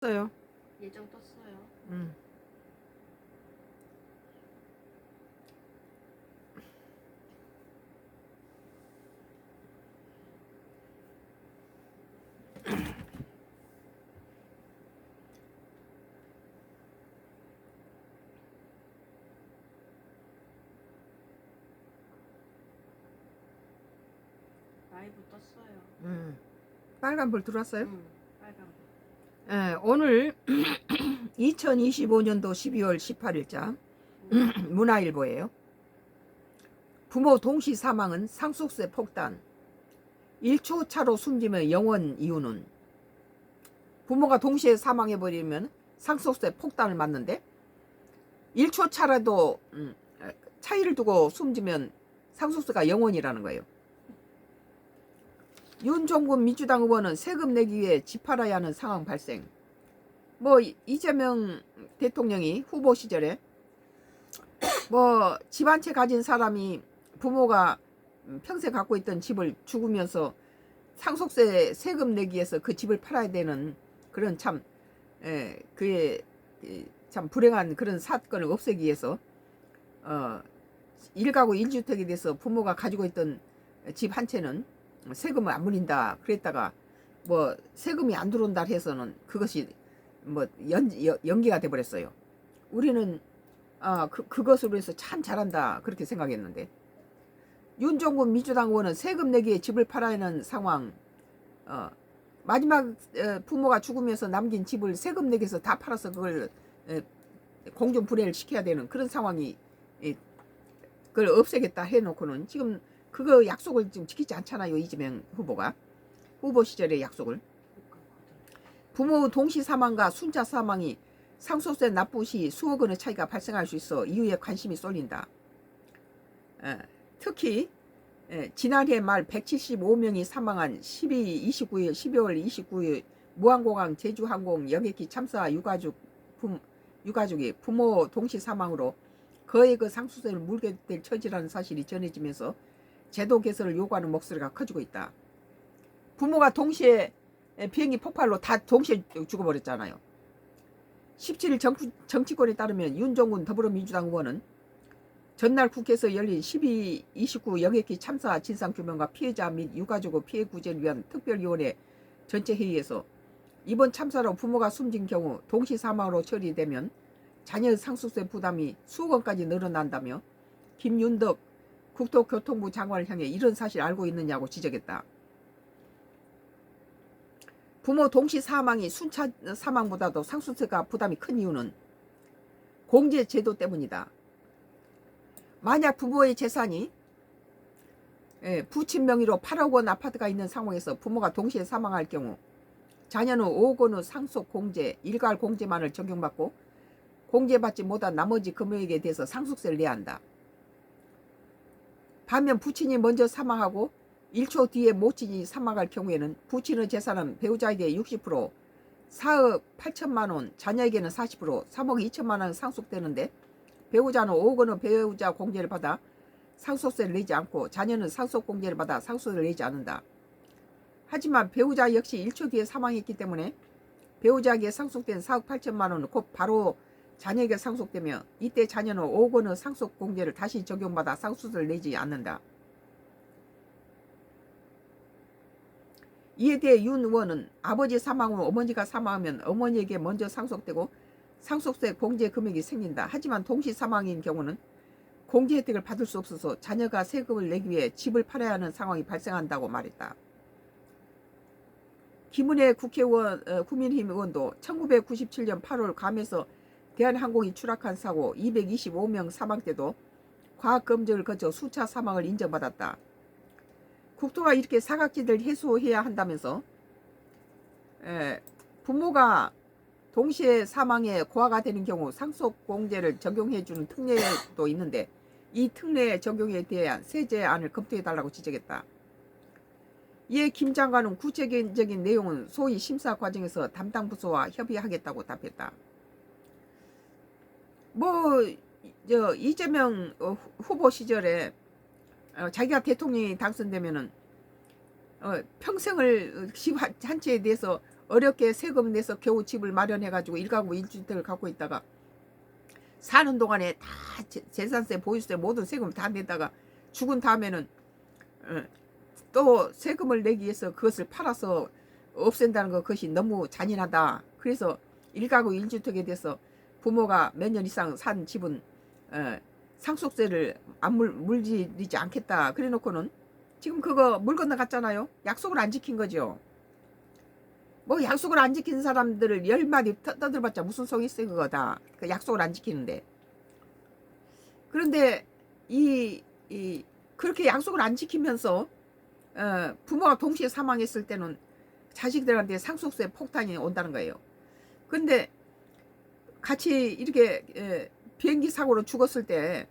떴어요. 예정 떴어요. 음. 라이브 떴어요. 빨간불 들어왔어요? 빨간 거. 예, 오늘 2025년도 12월 18일자 문화일보예요. 부모 동시 사망은 상속세 폭탄. 1초 차로 숨지면 영원 이유는? 부모가 동시에 사망해버리면 상속세 폭탄을 맞는데 1초 차라도 차이를 두고 숨지면 상속세가 영원이라는 거예요. 윤종군 민주당 의원은 세금 내기 위해 집 팔아야 하는 상황 발생. 이재명 대통령이 후보 시절에 집 한 채 가진 사람이 부모가 평생 갖고 있던 집을 죽으면서 상속세 세금 내기 위해서 그 집을 팔아야 되는 그런 그의 참 불행한 그런 사건을 없애기 위해서 1가구 1주택에 대해서 부모가 가지고 있던 집 한 채는 세금을 안 물린다 그랬다가 세금이 안 들어온다 해서는 그것이 연기가 돼 버렸어요. 우리는 그것으로 해서 참 잘한다 그렇게 생각했는데, 윤종군 민주당 의원은 세금 내기에 집을 팔아야 하는 상황, 마지막 부모가 죽으면서 남긴 집을 세금 내기에서 다 팔아서 그걸 공중분해를 시켜야 되는 그런 상황이 그걸 없애겠다 해놓고는 지금 그거 약속을 지금 지키지 않잖아요. 이재명 후보가 후보 시절의 약속을. 부모 동시 사망과 순자 사망이 상속세 납부 시 수억 원의 차이가 발생할 수 있어 이후에 관심이 쏠린다. 특히 지난해 말 175명이 사망한 12월 29일 무항공항 제주항공 여객기 참사 유가족이 부모 동시 사망으로 거액의 상속세를 물게 될 처지라는 사실이 전해지면서 제도 개선을 요구하는 목소리가 커지고 있다. 부모가 동시에 비행기 폭발로 다 동시에 죽어버렸잖아요. 17일 정치권에 따르면 윤종군 더불어민주당 의원은 전날 국회에서 열린 12.29 여객기 참사 진상규명과 피해자 및 유가족의 피해 구제를 위한 특별위원회 전체 회의에서 이번 참사로 부모가 숨진 경우 동시 사망으로 처리되면 자녀 상속세 부담이 수억 원까지 늘어난다며 김윤덕 국토교통부 장관을 향해 이런 사실 알고 있느냐고 지적했다. 부모 동시 사망이 순차 사망보다도 상속세가 부담이 큰 이유는 공제 제도 때문이다. 만약 부모의 재산이 부친 명의로 8억 원 아파트가 있는 상황에서 부모가 동시에 사망할 경우 자녀는 5억 원의 상속 공제, 일괄 공제만을 적용받고 공제받지 못한 나머지 금액에 대해서 상속세를 내야 한다. 반면 부친이 먼저 사망하고 1초 뒤에 모친이 사망할 경우에는 부친의 재산은 배우자에게 60%, 4억 8천만 원, 자녀에게는 40%, 3억 2천만 원 상속되는데 배우자는 5억 원의 배우자 공제를 받아 상속세를 내지 않고 자녀는 상속 공제를 받아 상속세를 내지 않는다. 하지만 배우자 역시 1초 뒤에 사망했기 때문에 배우자에게 상속된 4억 8천만 원은 곧 바로 자녀에게 상속되며 이때 자녀는 5억 원의 상속 공제를 다시 적용받아 상속세를 내지 않는다. 이에 대해 윤 의원은 아버지 사망 후 어머니가 사망하면 어머니에게 먼저 상속되고 상속세 공제 금액이 생긴다. 하지만 동시 사망인 경우는 공제 혜택을 받을 수 없어서 자녀가 세금을 내기 위해 집을 팔아야 하는 상황이 발생한다고 말했다. 김은혜 국민의힘 의원도 1997년 8월 괌에서 대한항공이 추락한 사고 225명 사망 때도 과학검증을 거쳐 수차 사망을 인정받았다. 국토가 이렇게 사각지대를 해소해야 한다면서 부모가 동시에 사망에 고아가 되는 경우 상속공제를 적용해주는 특례도 있는데 이 특례 적용에 대한 세제안을 검토해달라고 지적했다. 이에 김 장관은 구체적인 내용은 소위 심사 과정에서 담당 부서와 협의하겠다고 답했다. 이재명 후보 시절에 자기가 대통령이 당선되면은 평생을 집 한 채에 대해서 어렵게 세금 내서 겨우 집을 마련해가지고 1가구 1주택을 갖고 있다가 사는 동안에 다 재산세, 보유세 모든 세금 다 내다가 죽은 다음에는 또 세금을 내기 위해서 그것을 팔아서 없앤다는 것, 그것이 너무 잔인하다. 그래서 1가구 1주택에 대해서 부모가 몇 년 이상 산 집은 상속세를 안 물리지 않겠다. 그래 놓고는 지금 그거 물 건너갔잖아요. 약속을 안 지킨 거죠. 뭐 약속을 안 지킨 사람들을 10마디 떠들어봤자 무슨 속이 있어 그거다. 그 약속을 안 지키는데. 그런데 그렇게 약속을 안 지키면서 부모가 동시에 사망했을 때는 자식들한테 상속세 폭탄이 온다는 거예요. 근데 같이 이렇게 비행기 사고로 죽었을 때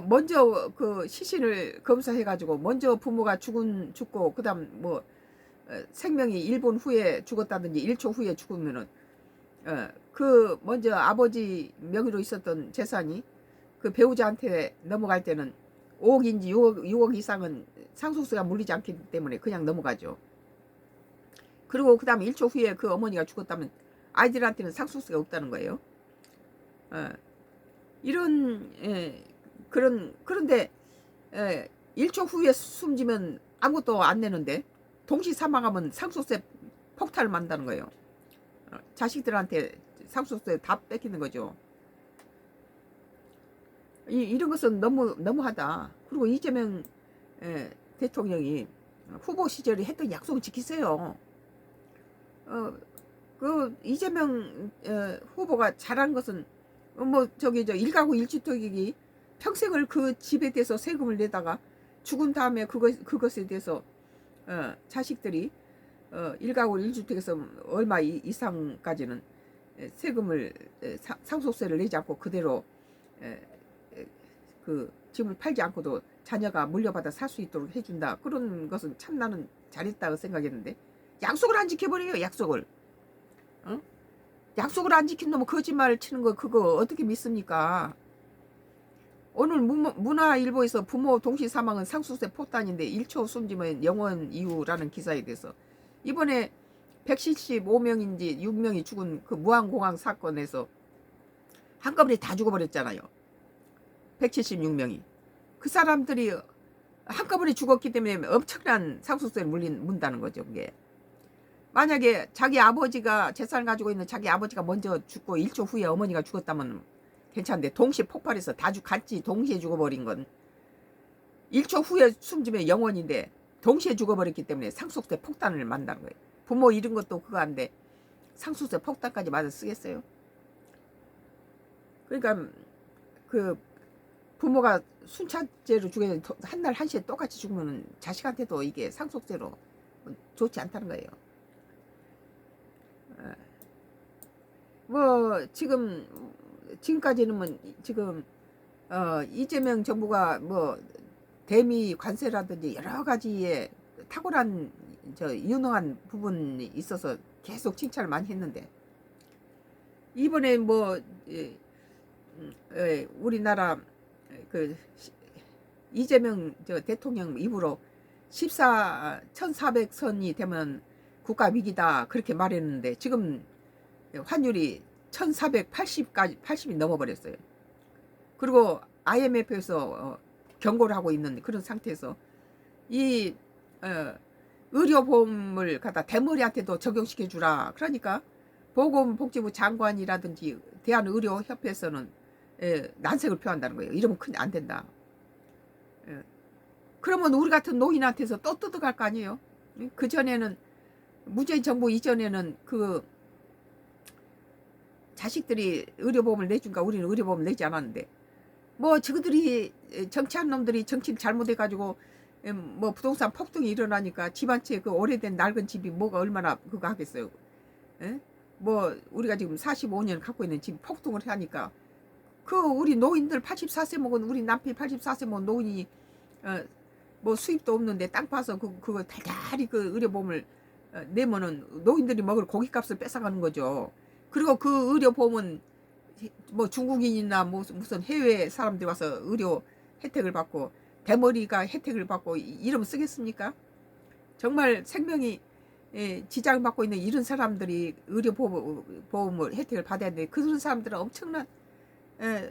먼저 그 시신을 검사해가지고 먼저 부모가 죽고 그다음 뭐 생명이 1분 후에 죽었다든지 1초 후에 죽으면은 그 먼저 아버지 명의로 있었던 재산이 그 배우자한테 넘어갈 때는 5억인지 6억 이상은 상속세가 물리지 않기 때문에 그냥 넘어가죠. 그리고 그 다음 1초 후에 그 어머니가 죽었다면 아이들한테는 상속세가 없다는 거예요. 이런 그런데 1초 후에 숨지면 아무것도 안 내는데 동시 사망하면 상속세 폭탄을 만다는 거예요. 자식들한테 상속세 다 뺏기는 거죠. 이런 것은 너무하다. 그리고 이재명 대통령이 후보 시절에 했던 약속을 지키세요. 그 이재명 후보가 잘한 것은 뭐 저기 1가구 1주택이기 평생을 그 집에 대해서 세금을 내다가 죽은 다음에 그것에 대해서 자식들이 1가구 1주택에서 얼마 이상까지는 세금을 상속세를 내지 않고 그대로 그 집을 팔지 않고도 자녀가 물려받아 살 수 있도록 해준다. 그런 것은 참 나는 잘했다고 생각했는데 약속을 안 지켜버려요. 약속을. 약속을 안 지킨 놈은 거짓말 치는 거 그거 어떻게 믿습니까? 오늘 문화일보에서 부모 동시 사망은 상속세 폭탄인데 1초 숨지면 영원 이유라는 기사에 대해서 이번에 175명인지 6명이 죽은 그 무안공항 사건에서 한꺼번에 다 죽어버렸잖아요. 176명이. 그 사람들이 한꺼번에 죽었기 때문에 엄청난 상속세를 문다는 거죠. 그게. 만약에 자기 아버지가 재산을 가지고 있는 자기 아버지가 먼저 죽고 1초 후에 어머니가 죽었다면 괜찮은데 동시에 폭발해서 다 같이 동시에 죽어버린 건 1초 후에 숨지면 영원인데 동시에 죽어버렸기 때문에 상속세 폭탄을 만다는 거예요. 부모 잃은 것도 그거 한데 상속세 폭탄까지 맞아 쓰겠어요? 그러니까 그 부모가 순차죄로 죽으면 한날 한시에 똑같이 죽으면 자식한테도 이게 상속세로 좋지 않다는 거예요. 뭐 지금까지는 뭐 지금 이재명 정부가 뭐 대미 관세라든지 여러 가지의 탁월한 유능한 부분이 있어서 계속 칭찬을 많이 했는데 이번에 뭐 우리나라 그 이재명 대통령 입으로 14,400선이 되면 국가 위기다 그렇게 말했는데 지금 환율이 1,480이 넘어버렸어요. 그리고 IMF에서 경고를 하고 있는 그런 상태에서 이 의료보험을 갖다 대머리한테도 적용시켜 주라. 그러니까 보건복지부 장관이라든지 대한의료협회에서는 난색을 표한다는 거예요. 이러면 안 된다. 그러면 우리 같은 노인한테서 또 뜯어갈 거 아니에요. 그 전에는 문재인 정부 이전에는 그 자식들이 의료보험을 내준가 우리는 의료보험을 내지 않았는데 뭐 저들이 정치한 놈들이 정치를 잘못해가지고 뭐 부동산 폭등이 일어나니까 집 한 채 그 오래된 낡은 집이 뭐가 얼마나 그거 하겠어요. 뭐 우리가 지금 45년 갖고 있는 집 폭등을 하니까 그 우리 노인들 84세 먹은 우리 남편 84세 먹은 노인이 뭐 수입도 없는데 땅 파서 그거 달달이 그 의료보험을 내면은 노인들이 먹을 고깃값을 뺏어가는 거죠. 그리고 그 의료보험은 뭐 중국인이나 무슨 해외 사람들이 와서 의료 혜택을 받고 대머리가 혜택을 받고 이러면 쓰겠습니까? 정말 생명이 지장을 받고 있는 이런 사람들이 의료보험을 혜택을 받아야 되는데 그런 사람들은 엄청난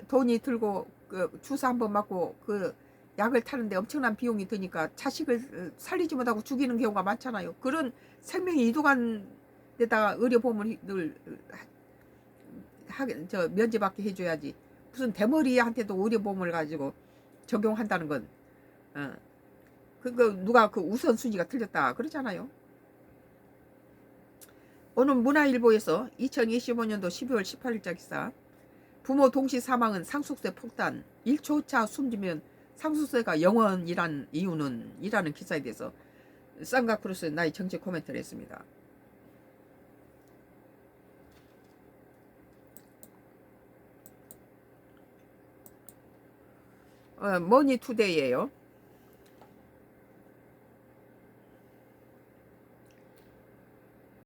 돈이 들고 그 주사 한 번 맞고 그 약을 타는데 엄청난 비용이 드니까 자식을 살리지 못하고 죽이는 경우가 많잖아요. 그런 생명이 이동한 데다가 의료보험을 면제받게 해줘야지. 무슨 대머리한테도 의료보험을 가지고 적용한다는 건 그거 누가 그 우선순위가 틀렸다 그러잖아요. 오늘 문화일보에서 2025년도 12월 18일자 기사, 부모 동시 사망은 상속세 폭탄, 1초차 숨지면 상속세가 0원이란 이유는 이라는 기사에 대해서 쌍가크루스의 나의 정치 코멘트를 했습니다. 머니투데이예요.